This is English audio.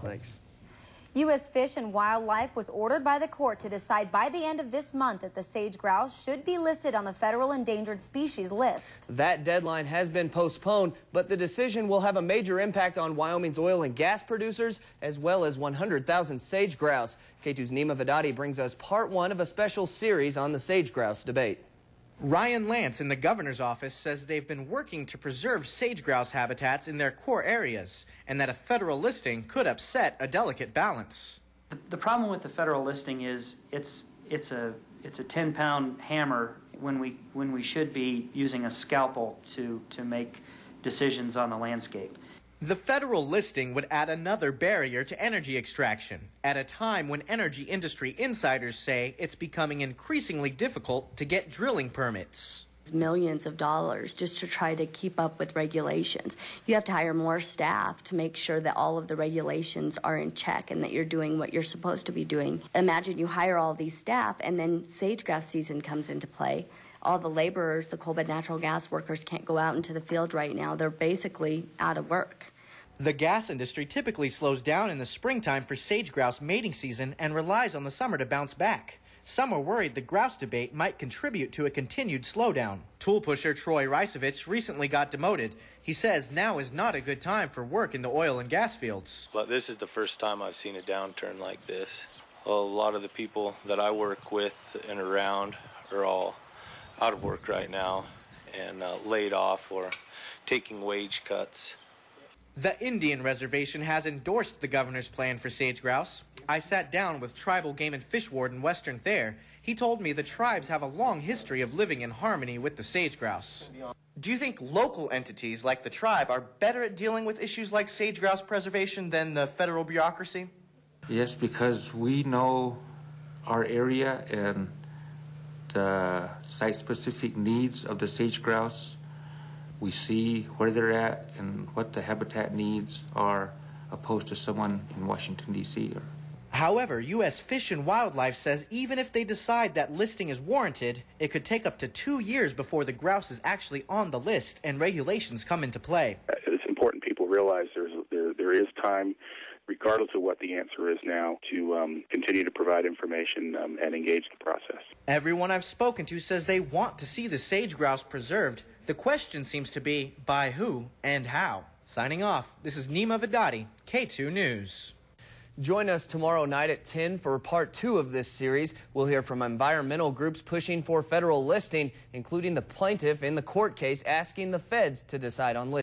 Thanks. U.S. Fish and Wildlife was ordered by the court to decide by the end of this month that the sage grouse should be listed on the federal endangered species list. That deadline has been postponed, but the decision will have a major impact on Wyoming's oil and gas producers, as well as 100,000 sage grouse. K2's Nima Vedati brings us part one of a special series on the sage grouse debate. Ryan Lance in the governor's office says they've been working to preserve sage grouse habitats in their core areas, and that a federal listing could upset a delicate balance. The problem with the federal listing is it's a 10-pound hammer when we should be using a scalpel to make decisions on the landscape. The federal listing would add another barrier to energy extraction at a time when energy industry insiders say it's becoming increasingly difficult to get drilling permits. Millions of dollars just to try to keep up with regulations. You have to hire more staff to make sure that all of the regulations are in check and that you're doing what you're supposed to be doing. Imagine you hire all these staff and then sage-grouse season comes into play. All the laborers, the coal bed natural gas workers can't go out into the field right now. They're basically out of work. The gas industry typically slows down in the springtime for sage grouse mating season and relies on the summer to bounce back. Some are worried the grouse debate might contribute to a continued slowdown. Tool pusher Troy Ricevich recently got demoted. He says now is not a good time for work in the oil and gas fields. But this is the first time I've seen a downturn like this. A lot of the people that I work with and around are all out of work right now and laid off or taking wage cuts. The Indian Reservation has endorsed the governor's plan for sage grouse. I sat down with Tribal Game and Fish Warden Western Thayer. He told me the tribes have a long history of living in harmony with the sage grouse. Do you think local entities like the tribe are better at dealing with issues like sage grouse preservation than the federal bureaucracy? Yes, because we know our area and the site-specific needs of the sage grouse. We see where they're at and what the habitat needs are, opposed to someone in Washington, D.C. However, U.S. Fish and Wildlife says even if they decide that listing is warranted, it could take up to 2 years before the grouse is actually on the list and regulations come into play. It's important people realize there is time, regardless of what the answer is now, to continue to provide information and engage the process. Everyone I've spoken to says they want to see the sage grouse preserved. The question seems to be by who and how. Signing off, this is Nima Vedati, K2 News. Join us tomorrow night at 10 for part 2 of this series. We'll hear from environmental groups pushing for federal listing, including the plaintiff in the court case asking the feds to decide on listing.